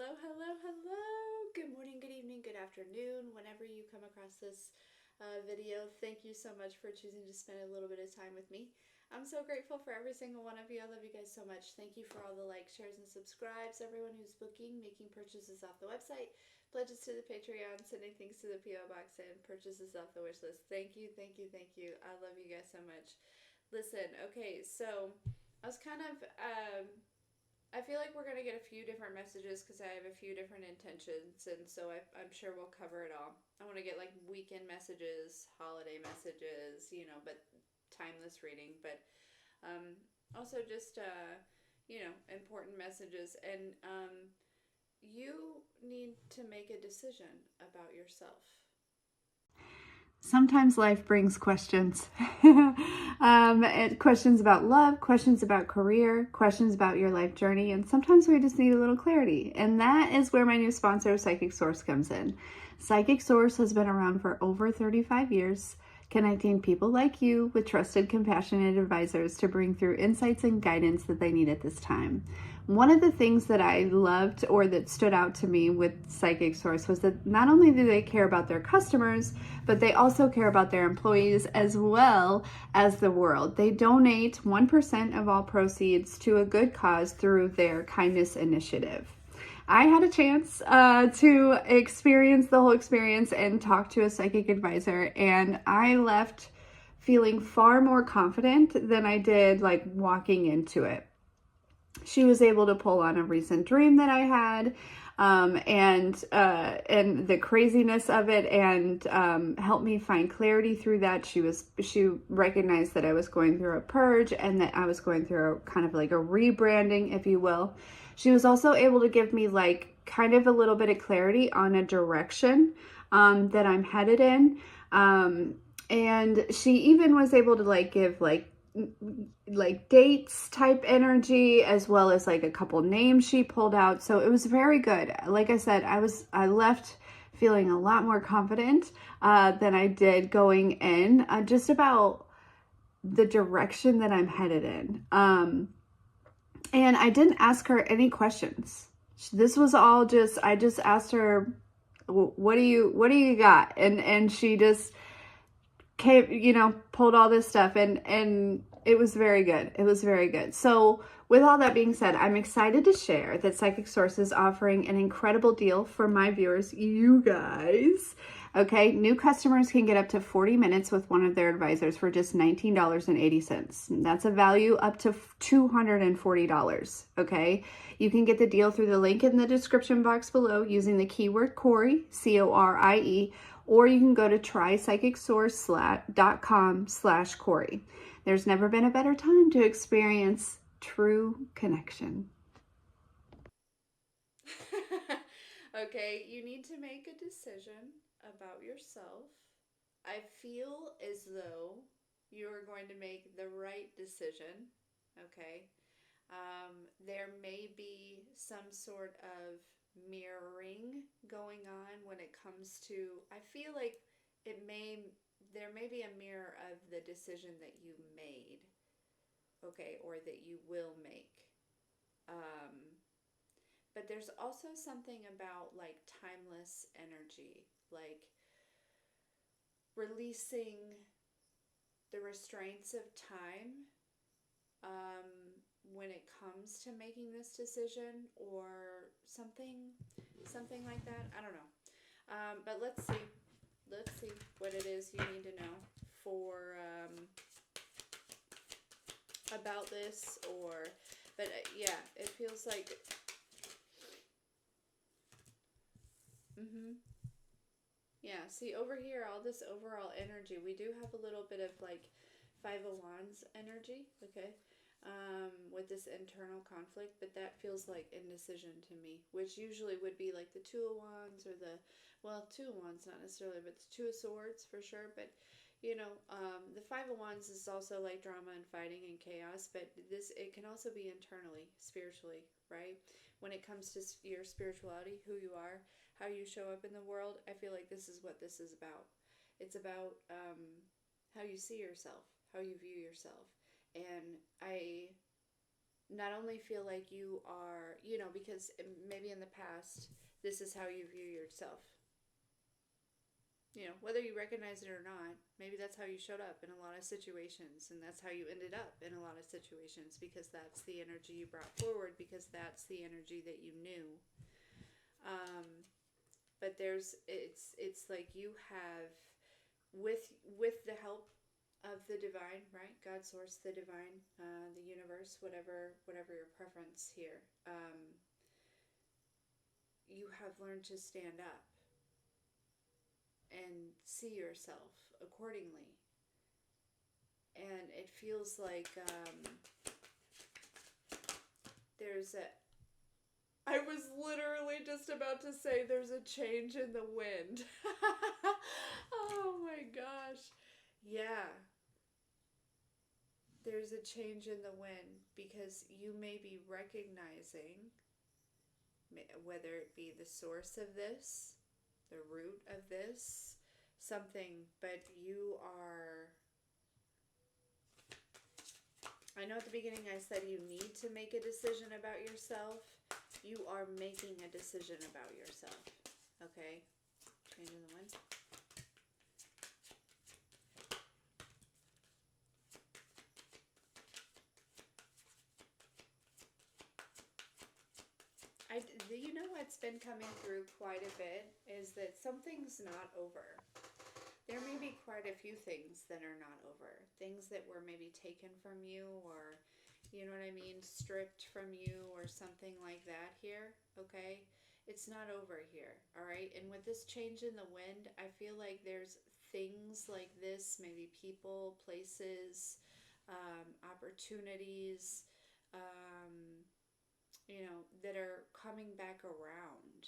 Hello. Good morning, good evening, good afternoon. Whenever you come across this video, thank you so much for choosing to spend a little bit of time with me. I'm so grateful for every single one of you. I love you guys so much. Thank you for all the likes, shares, and subscribes. Everyone who's booking, making purchases off the website, pledges to the Patreon, sending things to the PO box, and purchases off the wish list. Thank you. I love you guys so much. Listen, okay, so I was kind of I feel like we're going to get a few different messages because I have a few different intentions, and so I'm sure we'll cover it all. I want to get like weekend messages, holiday messages, but timeless reading, but also just, important messages. And you need to make a decision about yourself. Sometimes life brings questions. Questions about love, questions about career, questions about your life journey, and sometimes we just need a little clarity. And that is where my new sponsor, Psychic Source, comes in. Psychic Source has been around for over 35 years, connecting people like you with trusted, compassionate advisors to bring through insights and guidance that they need at this time. One of the things that I loved or that stood out to me with Psychic Source was that not only do they care about their customers, but they also care about their employees as well as the world. They donate 1% of all proceeds to a good cause through their kindness initiative. I had a chance to experience the whole experience and talk to a psychic advisor, and I left feeling far more confident than I did like walking into it. She was able to pull on a recent dream that I had, and the craziness of it, and help me find clarity through that. She recognized that I was going through a purge and that I was going through a kind of like a rebranding, if you will. She was also able to give me like kind of a little bit of clarity on a direction that I'm headed in, and she even was able to like give like dates type energy, as well as like a couple names she pulled out. So it was very good. Like I said, I left feeling a lot more confident than I did going in, just about the direction that I'm headed in. And I didn't ask her any questions. This was all just, I just asked her, what do you got? And she just came, pulled all this stuff, and it was very good. It was very good. So with all that being said, I'm excited to share that Psychic Source is offering an incredible deal for my viewers, you guys. Okay, new customers can get up to 40 minutes with one of their advisors for just $19.80. That's a value up to $240. Okay, you can get the deal through the link in the description box below using the keyword Corie, Corie, or you can go to trypsychicsource.com/Corie. There's never been a better time to experience true connection. Okay, you need to make a decision about yourself. I feel as though you are going to make the right decision. Okay. There may be some sort of mirroring going on when it comes to, I feel like there may be a mirror of the decision that you made, okay, or that you will make. Um, but there's also something about like timeless energy, like releasing the restraints of time, when it comes to making this decision, or something like that. I don't know. But let's see what it is you need to know for about this, or but yeah, it feels like yeah, see over here, all this overall energy, we do have a little bit of like Five of Wands energy, okay, with this internal conflict, but that feels like indecision to me, which usually would be like the Two of Wands, or Two of Wands, not necessarily, but the Two of Swords for sure, but the Five of Wands is also like drama and fighting and chaos, but it can also be internally, spiritually, right? When it comes to your spirituality, who you are, how you show up in the world, I feel like this is what this is about. It's about how you see yourself, how you view yourself. And I not only feel like you are, because maybe in the past, this is how you view yourself. Whether you recognize it or not, maybe that's how you showed up in a lot of situations, and that's how you ended up in a lot of situations, because that's the energy you brought forward, because that's the energy that you knew. But it's like you have, with the help of the divine, right? God, source, the divine, the universe, whatever your preference here. You have learned to stand up and see yourself accordingly. And it feels like there's a... I was literally just about to say there's a change in the wind. Oh my gosh. Yeah. There's a change in the wind, because you may be recognizing, whether it be the source of this, the root of this, something, but you are... I know at the beginning I said you need to make a decision about yourself. You are making a decision about yourself. Okay? Change in the wind. You know what's been coming through quite a bit is that something's not over. There may be quite a few things that are not over. Things that were maybe taken from you, or, you know what I mean, stripped from you, or something like that here, okay? It's not over here, all right? And with this change in the wind, I feel like there's things like this, maybe people, places, opportunities, that are coming back around.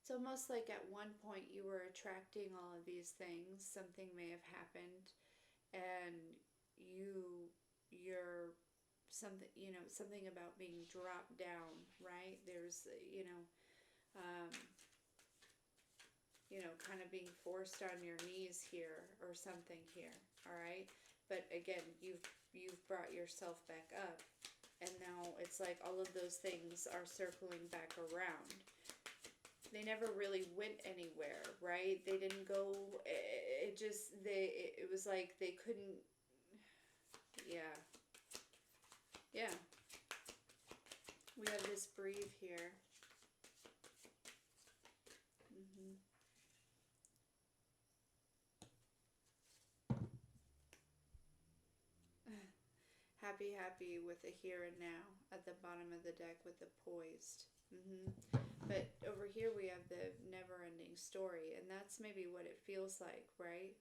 It's almost like at one point you were attracting all of these things. Something may have happened, and you're something, something about being dropped down, right? There's, kind of being forced on your knees here, or something here, all right? But again, you've brought yourself back up, and now it's like all of those things are circling back around. They never really went anywhere, right? They didn't go, it was like they couldn't, yeah. Yeah. We have this breathe here. Mm-hmm. Happy with the here and now at the bottom of the deck with the poised. Mm-hmm. But over here we have the never-ending story, and that's maybe what it feels like, right?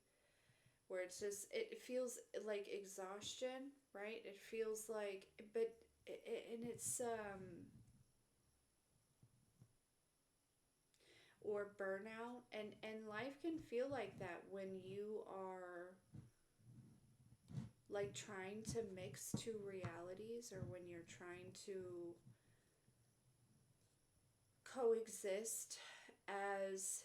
Where it's just, it feels like exhaustion, right? It feels like, and it's, or burnout, and life can feel like that when you are like trying to mix two realities, or when you're trying to coexist as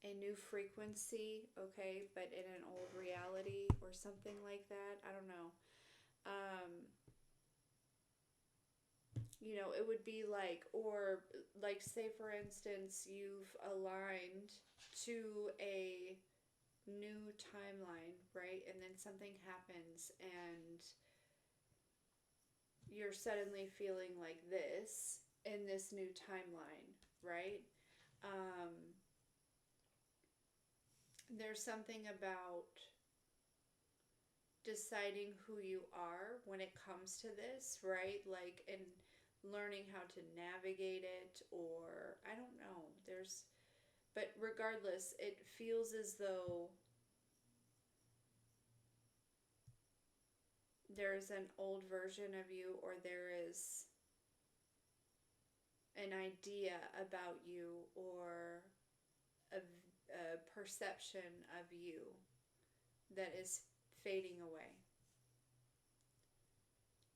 a new frequency, okay, but in an old reality, or something like that. I don't know. It would be like, or like, say for instance, you've aligned to a new timeline, right? And then something happens, and you're suddenly feeling like this in this new timeline, right? There's something about deciding who you are when it comes to this, right? Like, and learning how to navigate it, or I don't know. But regardless, it feels as though there's an old version of you, or there is an idea about you, or a perception of you that is fading away.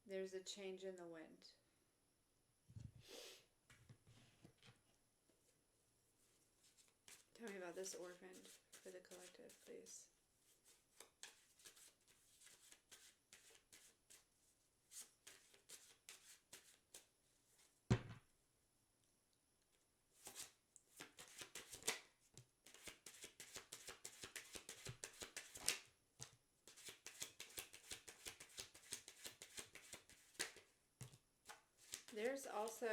There's a change in the wind. Tell me about this orphan. for the collective, please. There's also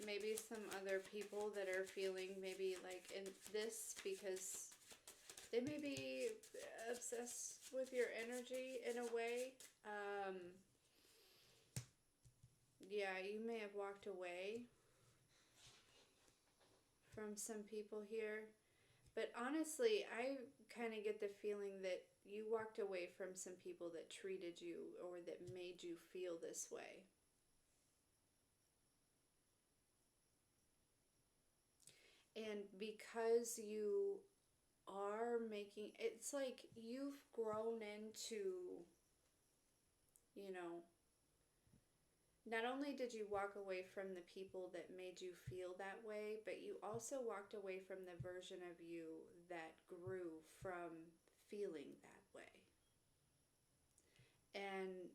maybe some other people that are feeling maybe like in this because they may be obsessed with your energy in a way. Yeah, you may have walked away from some people here. But honestly, I kind of get the feeling that you walked away from some people that treated you or that made you feel this way. And because you are making, it's like you've grown into, you know, not only did you walk away from the people that made you feel that way, but you also walked away from the version of you that grew from feeling that way. And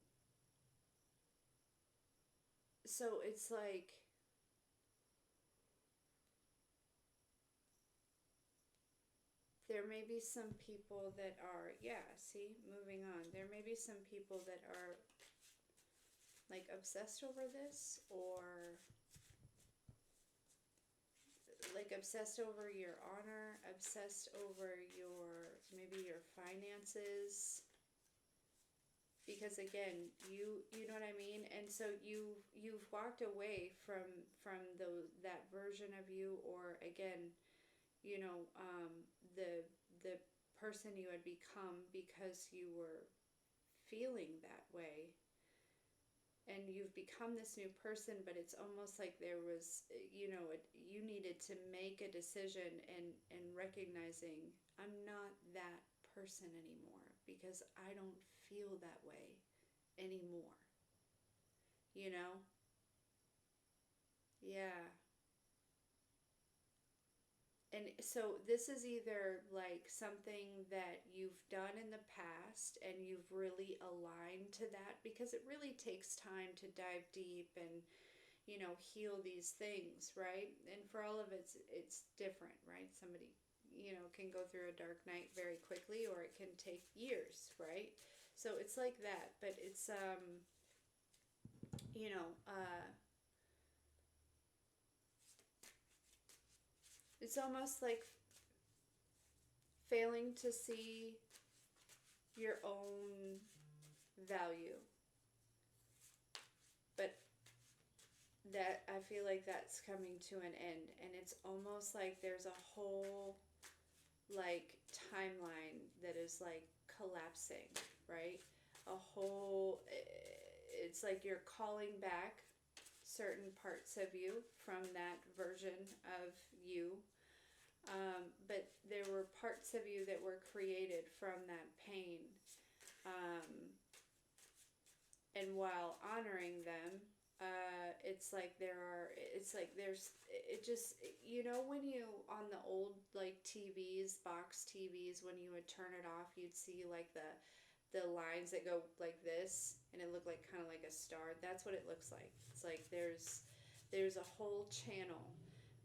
so it's like, there may be some people that are, yeah, see, moving on. There may be some people that are like obsessed over this, or like obsessed over your honor, obsessed over your, maybe your finances. Because again, you know what I mean? And so you've walked away from that version of you, or again, you know, the person you had become because you were feeling that way, and you've become this new person. But it's almost like there was, you know, you needed to make a decision and recognizing, I'm not that person anymore because I don't feel that way anymore, you know. Yeah. And so this is either like something that you've done in the past and you've really aligned to that, because it really takes time to dive deep and, you know, heal these things, right? And for all of it's different, right? Somebody, you know, can go through a dark night very quickly, or it can take years, right? So it's like that, but it's you know, it's almost like failing to see your own value. But that, I feel like that's coming to an end, and it's almost like there's a whole like timeline that is like collapsing, right? A whole, it's like you're calling back certain parts of you from that version of you. But there were parts of you that were created from that pain. Um, and while honoring them, it's like it just, you know, when you, on the old like TVs, box TVs, when you would turn it off, you'd see like the lines that go like this, and it looked like kind of like a star. That's what it looks like. It's like there's a whole channel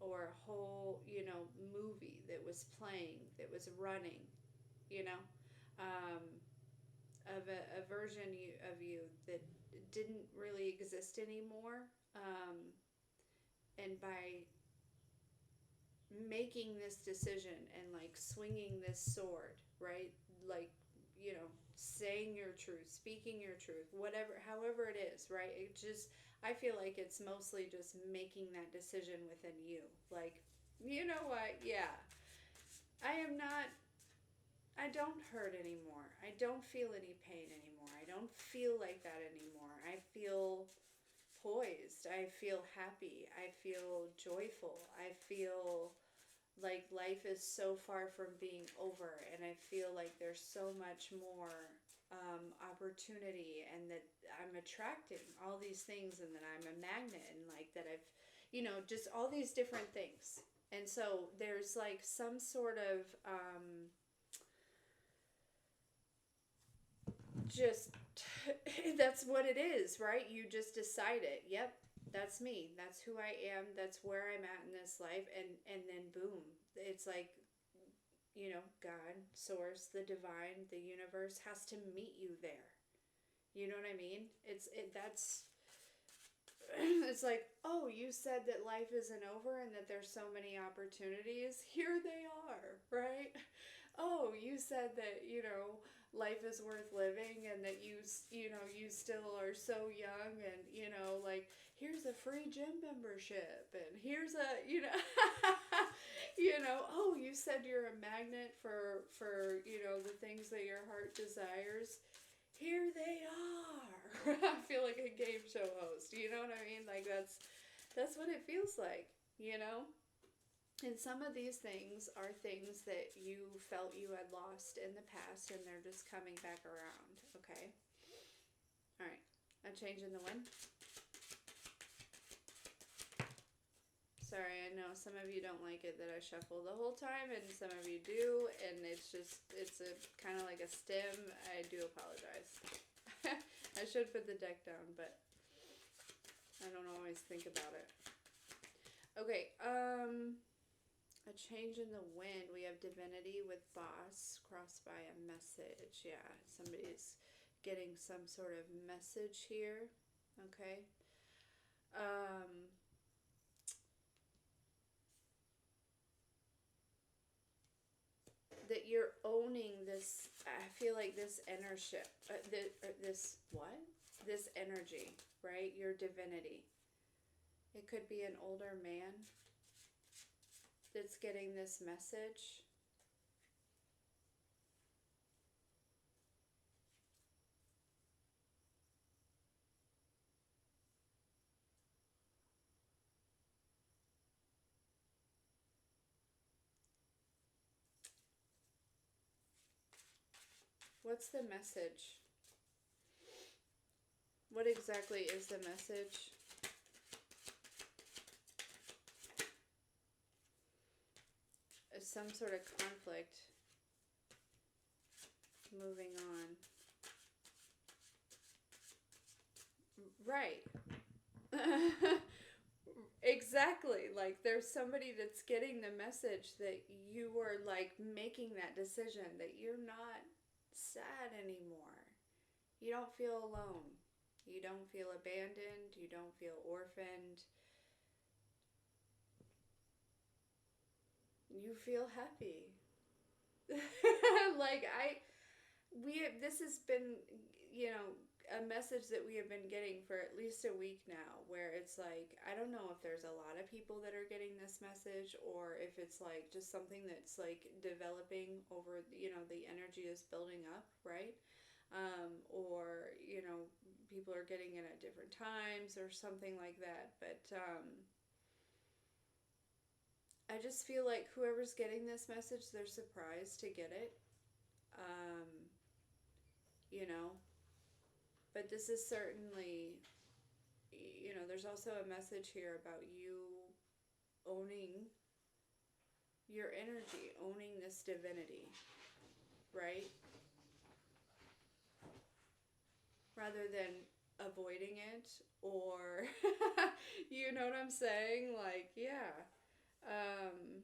or a whole, you know, movie that was playing, that was running, you know, um, of a version of you that didn't really exist anymore. And by making this decision and like swinging this sword, right? Like, you know, saying your truth, speaking your truth, whatever, however it is, right? It just, I feel like it's mostly just making that decision within you. Like, you know what? Yeah, I am not, I don't hurt anymore. I don't feel any pain anymore. I don't feel like that anymore. I feel poised. I feel happy. I feel joyful. I feel like life is so far from being over, and I feel like there's so much more opportunity, and that I'm attracting all these things, and that I'm a magnet, and like that I've, you know, just all these different things. And so there's like some sort of just that's what it is, right? You just decide it. Yep, that's me. That's who I am. That's where I'm at in this life, and then boom, it's like, God, source, the divine, the universe has to meet you there. You know what I mean? That's it's like, oh, you said that life isn't over and that there's so many opportunities. Here they are, right? Oh, you said that, life is worth living and that you still are so young and, like, here's a free gym membership and here's a, oh, you said you're a magnet for, the things that your heart desires. Here they are. I feel like a game show host. You know what I mean? Like that's what it feels like, And some of these things are things that you felt you had lost in the past and they're just coming back around, okay? All right. A change in the wind. Sorry, I know some of you don't like it that I shuffle the whole time, and some of you do, and it's a kind of like a stem. I do apologize. I should put the deck down, but I don't always think about it. Okay, a change in the wind. We have divinity with boss crossed by a message. Yeah, somebody's getting some sort of message here. Okay. That you're owning this. I feel like this energy, this energy, right? Your divinity. It could be an older man that's getting this message. What's the message? What exactly is the message? Some sort of conflict. Moving on. Right. Exactly. Like there's somebody that's getting the message that you are like making that decision, that you're not sad anymore. You don't feel alone. You don't feel abandoned. You don't feel orphaned. You feel happy. Like this has been, a message that we have been getting for at least a week now, where it's like, I don't know if there's a lot of people that are getting this message or if it's like just something that's like developing over, the energy is building up, right? Or, people are getting it at different times or something like that. But I just feel like whoever's getting this message, they're surprised to get it. Um, you know, but this is certainly, there's also a message here about you owning your energy, owning this divinity, right? Rather than avoiding it or, you know what I'm saying? Like, yeah. Um,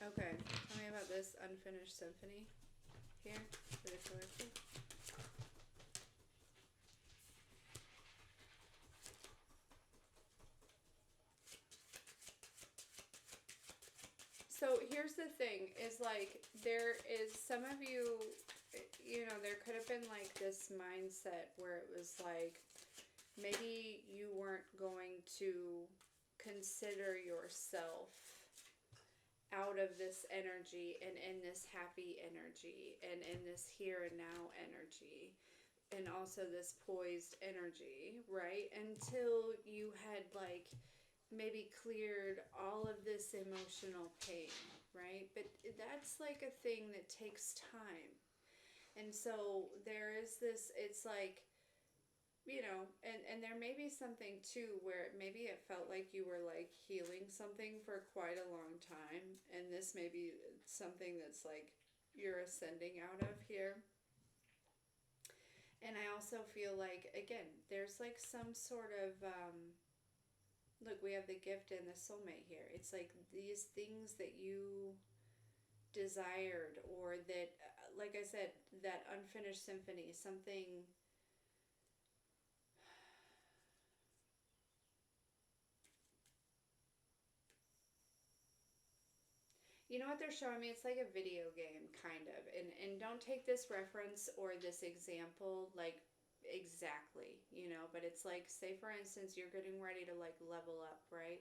okay, tell me about this unfinished symphony here for the collective. So here's the thing, is like, there is some of you, there could have been like this mindset where it was like, maybe you weren't going to consider yourself out of this energy and in this happy energy and in this here and now energy and also this poised energy, right? Until you had like maybe cleared all of this emotional pain, right? But that's like a thing that takes time. And so there is this, it's like, and there may be something too where maybe it felt like you were like healing something for quite a long time, and this may be something that's like you're ascending out of here. And I also feel like, again, there's like some sort of, look, we have the gift and the soulmate here. It's like these things that you desired, or that, like I said, that unfinished symphony, something. You know what they're showing me? It's like a video game, kind of. And don't take this reference or this example like exactly, but it's like, say for instance, you're getting ready to like level up, right?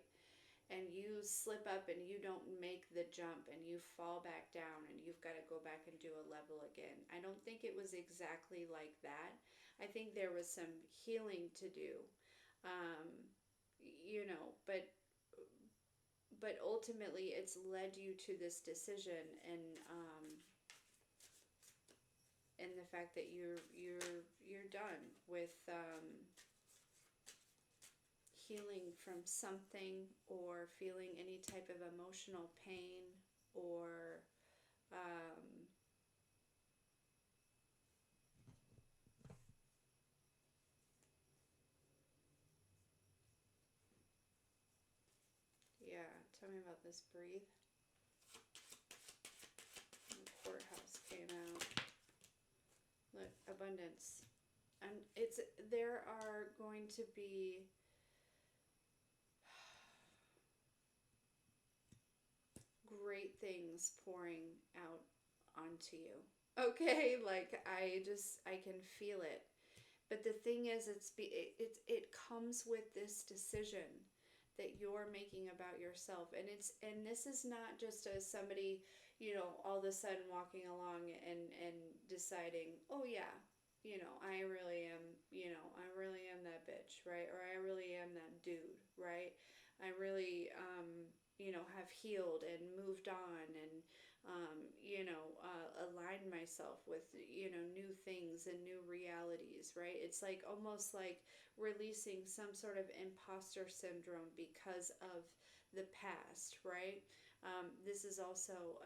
And you slip up and you don't make the jump and you fall back down and you've got to go back and do a level again. I don't think it was exactly like that. I think there was some healing to do. Um, but ultimately it's led you to this decision, and the fact that you're done with healing from something, or feeling any type of emotional pain, or um, yeah, tell me about this. Breathe. The courthouse came out. Look, abundance. And there are going to be great things pouring out onto you. Okay, like I can feel it. But the thing is, it comes with this decision that you're making about yourself, and this is not just as somebody, all of a sudden walking along and deciding, oh yeah, I really am, I really am that bitch, right? Or I really am that dude, right? I really have healed and moved on, and aligned myself with, new things and new realities, right? It's like almost like releasing some sort of imposter syndrome because of the past, right? This is also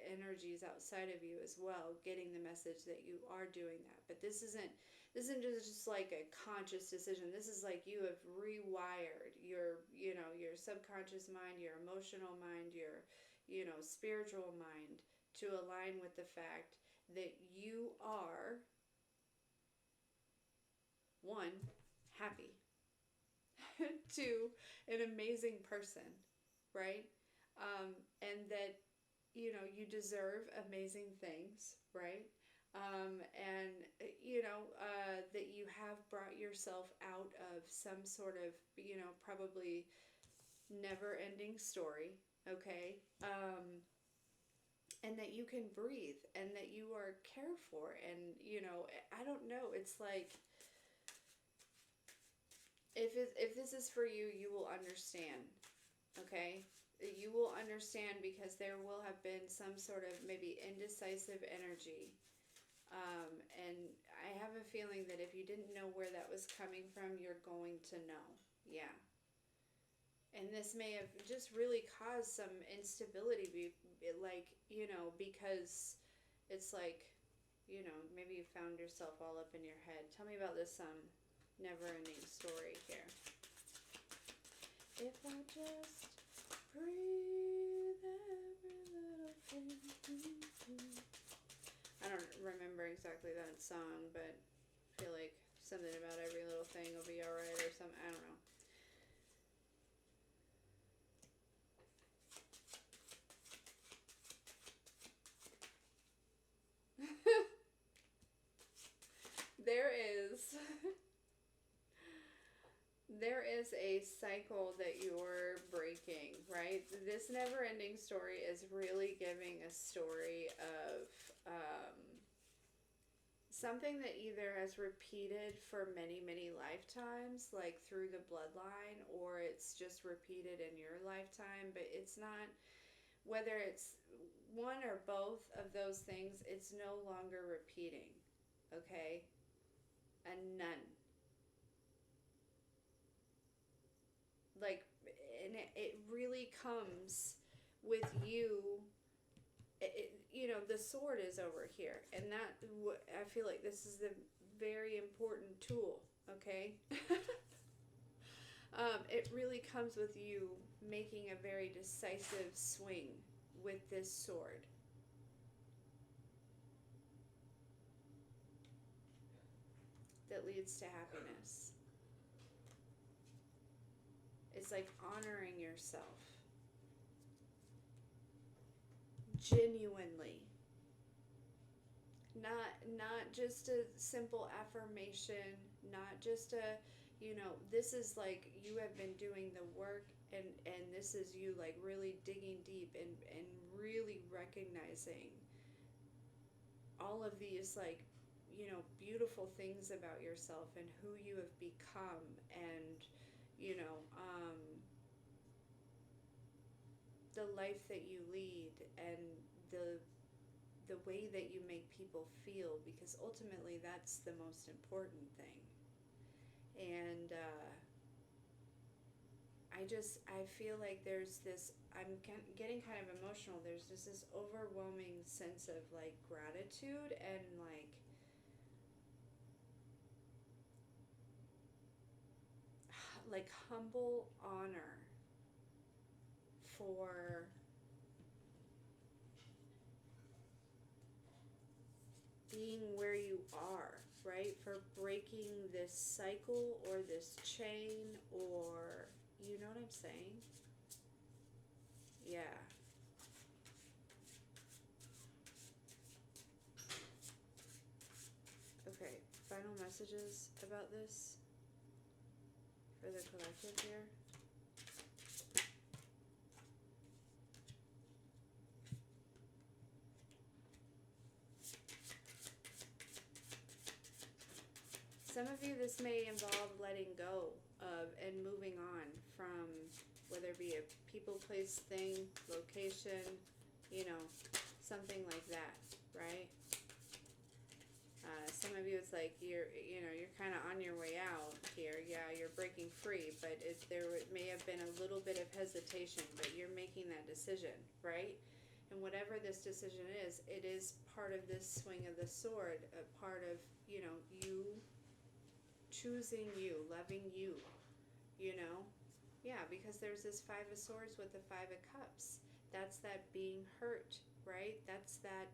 energies outside of you as well, getting the message that you are doing that. But this isn't just like a conscious decision. This is like you have rewired your subconscious mind, your emotional mind, your spiritual mind, to align with the fact that you are, one, happy, two, an amazing person, right? And that you deserve amazing things, right? And that you have brought yourself out of some sort of probably never ending story, okay? And that you can breathe, and that you are cared for, and I don't know, it's like, if this is for you, you will understand, okay? You will understand, because there will have been some sort of maybe indecisive energy, and I have a feeling that if you didn't know where that was coming from, you're going to know. Yeah. And this may have just really caused some instability, because it's like, maybe you found yourself all up in your head. Tell me about this never-ending story here. If I just breathe every little thing. I don't remember exactly that song, but I feel like something about every little thing will be alright, or something. I don't know. There is there is a cycle that you're breaking, right? This never-ending story is really giving a story of something that either has repeated for many, many lifetimes, like through the bloodline, or it's just repeated in your lifetime. But it's not, whether it's one or both of those things, it's no longer repeating, okay? A none. like, and it really comes with you. You know, the sword is over here, and that I feel like this is the very important tool. Okay. It really comes with you making a very decisive swing with this sword. That leads to happiness. It's like honoring yourself. Genuinely. Not just a simple affirmation, not just a, you know, this is like you have been doing the work, and this is you like really digging deep and really recognizing all of these, like, you know, beautiful things about yourself and who you have become, and you know, the life that you lead, and the way that you make people feel, because ultimately that's the most important thing. And I feel like there's this, I'm getting kind of emotional, there's just this overwhelming sense of like gratitude and like humble honor for being where you are, right? For breaking this cycle or this chain, or, you know what I'm saying? Yeah. Okay, final messages about this for the collective here. Some of you, this may involve letting go of and moving on from, whether it be a people, place, thing, location, you know, something like that, right? Some of you, it's like you're kind of on your way out here. Yeah, you're breaking free, but there may have been a little bit of hesitation, but you're making that decision, right? And whatever this decision is, it is part of this swing of the sword, a part of, you know, you choosing you, loving you, you know? Yeah, because there's this Five of Swords with the Five of Cups. That's that being hurt, right? That's that,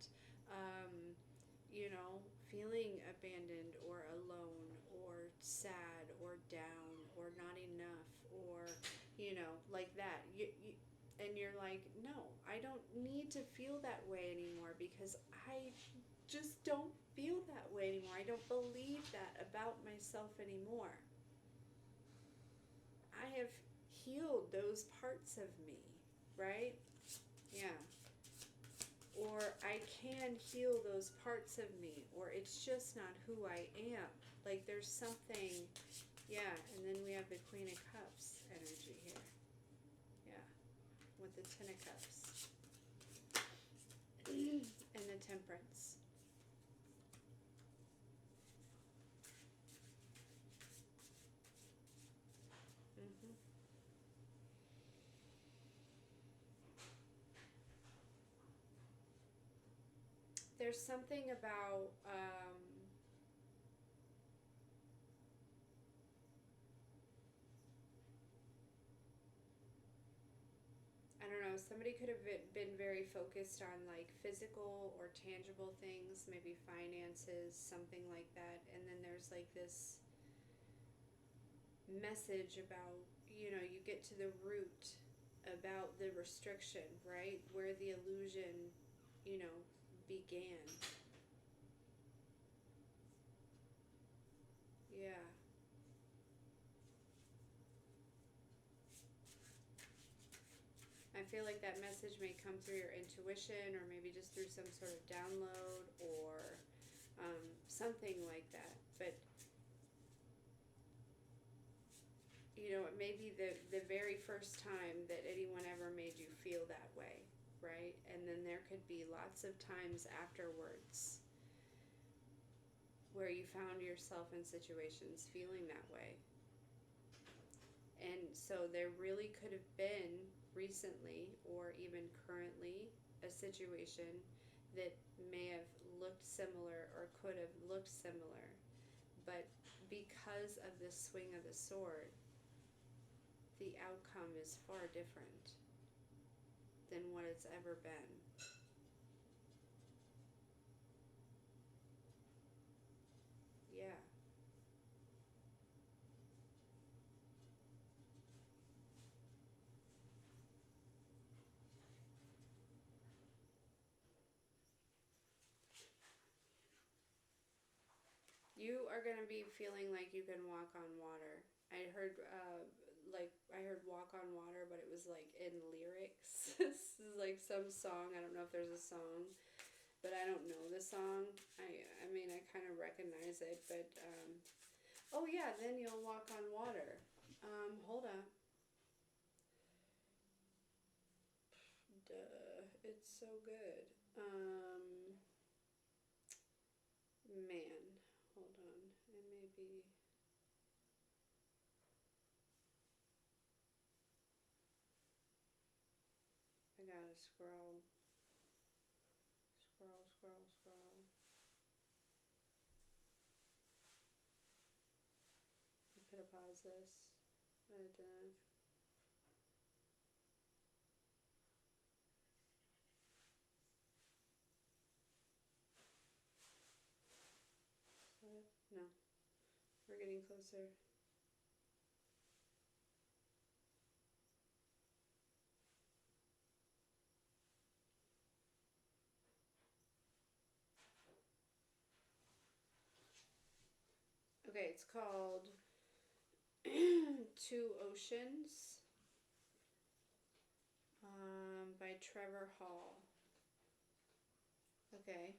you know, feeling abandoned or alone or sad or down or not enough, or, you know, like that. And you're like, no, I don't need to feel that way anymore, because I just don't feel that way anymore. I don't believe that about myself anymore. I have healed those parts of me, right? Yeah. Or I can heal those parts of me, or it's just not who I am. Like there's something, yeah. And then we have the Queen of Cups energy here. Yeah. With the Ten of Cups. And the Temperance. Mm-hmm. There's something about I don't know, somebody could have been very focused on like physical or tangible things, maybe finances, something like that. And then there's like this message about, you know, you get to the root about the restriction, right? Where the illusion, you know, began. Yeah. I feel like that message may come through your intuition, or maybe just through some sort of download, or something like that. But, you know, it may be the very first time that anyone ever made you feel that way, right? And then there could be lots of times afterwards where you found yourself in situations feeling that way. And so there really could have been recently or even currently a situation that may have looked similar or could have looked similar. But because of the swing of the sword, the outcome is far different than what it's ever been. Yeah. You are going to be feeling like you can walk on water. I heard, I heard walk on water, but it was like in lyrics. This is like some song. I don't know if there's a song, but I don't know the song. I mean, I kind of recognize it, but, oh yeah, then you'll walk on water. Hold on. Duh, it's so good. Man, hold on. It may be. I gotta scroll. Scroll, scroll, scroll. I could have paused this. I didn't. What? No. We're getting closer. Okay, it's called Two Oceans by Trevor Hall. Okay,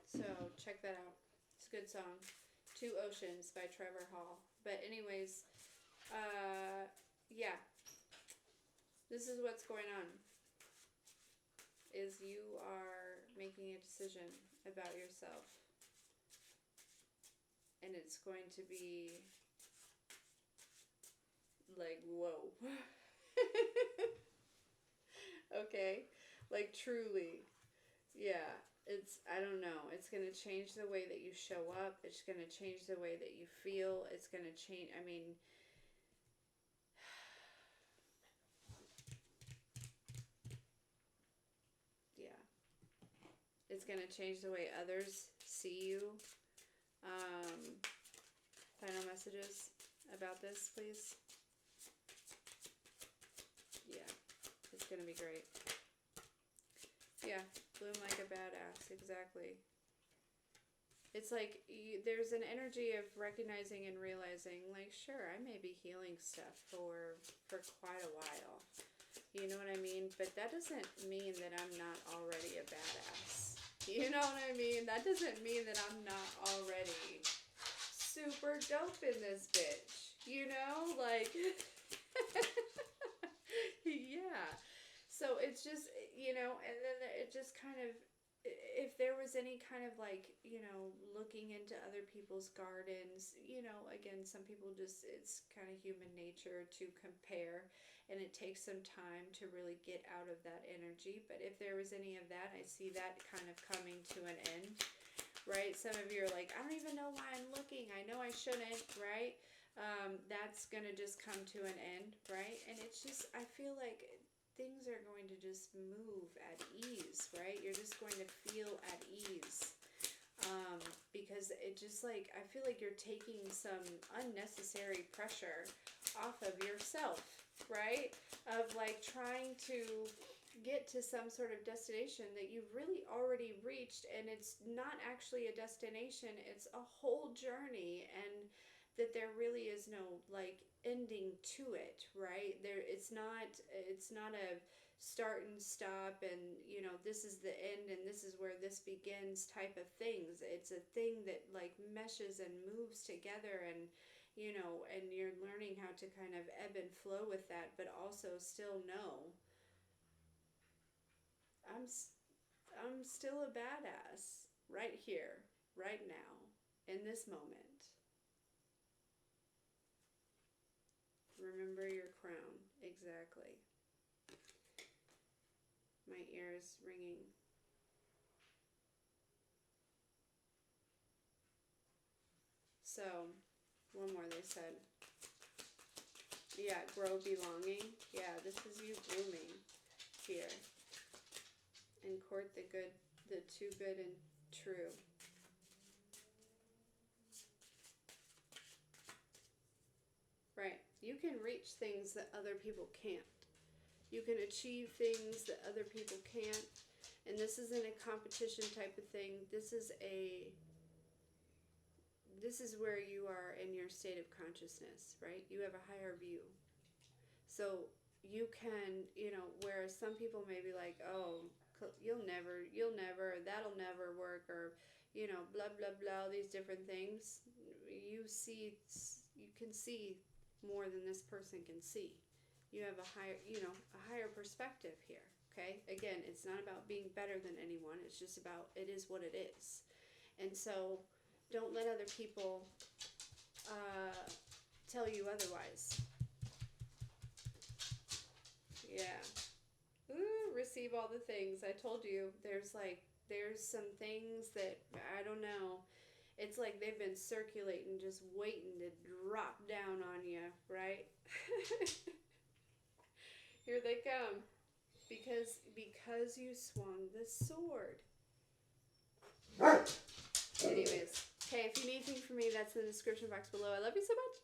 so check that out. It's a good song. Two Oceans by Trevor Hall. But anyways, yeah, this is what's going on. Is you are making a decision about yourself, and it's going to be like, whoa. Okay, like truly, yeah. It's, I don't know, it's going to change the way that you show up, it's going to change the way that you feel, it's going to change, I mean, yeah, it's going to change the way others see you. um Final messages about this, please. Yeah, it's going to be great. Yeah, bloom like a badass, exactly. It's like there's an energy of recognizing and realizing, like, sure, I may be healing stuff for quite a while. You know what I mean? But that doesn't mean that I'm not already a badass. You know what I mean? That doesn't mean that I'm not already super dope in this bitch. You know? Like, yeah. So it's just, and then it just kind of, if there was any kind of like, looking into other people's gardens, again, some people just, it's kind of human nature to compare, and it takes some time to really get out of that energy. But if there was any of that, I see that kind of coming to an end, right? Some of you are like, I don't even know why I'm looking. I know I shouldn't, right? That's going to just come to an end, right? And it's just, I feel like things are going to just move at ease, right? You're just going to feel at ease. Because it just like, I feel like you're taking some unnecessary pressure off of yourself, right? Of like trying to get to some sort of destination that you've really already reached, and it's not actually a destination, it's a whole journey, and that there really is no like ending to it, right? It's not a start and stop, and this is the end and this is where this begins type of things. It's a thing that like meshes and moves together, and and you're learning how to kind of ebb and flow with that, but also still know I'm I'm still a badass right here, right now, in this moment. Remember your crown. Exactly. My ear is ringing. So, one more they said. Yeah, grow belonging. Yeah, this is you blooming here. And court the good, the too good and true. Right. You can reach things that other people can't. You can achieve things that other people can't. And this isn't a competition type of thing. This is where you are in your state of consciousness, right? You have a higher view. So you can, whereas some people may be like, oh, you'll never, that'll never work, or, blah, blah, blah, these different things. You can see more than this person can see. You have a higher perspective here. Okay. Again, it's not about being better than anyone. It's just about, it is what it is. And so don't let other people tell you otherwise. Yeah. Ooh, receive all the things. I told you, there's some things that, I don't know. It's like they've been circulating, just waiting to drop down on you, right? Here they come. Because you swung the sword. Anyways, okay, if you need anything from me, that's in the description box below. I love you so much.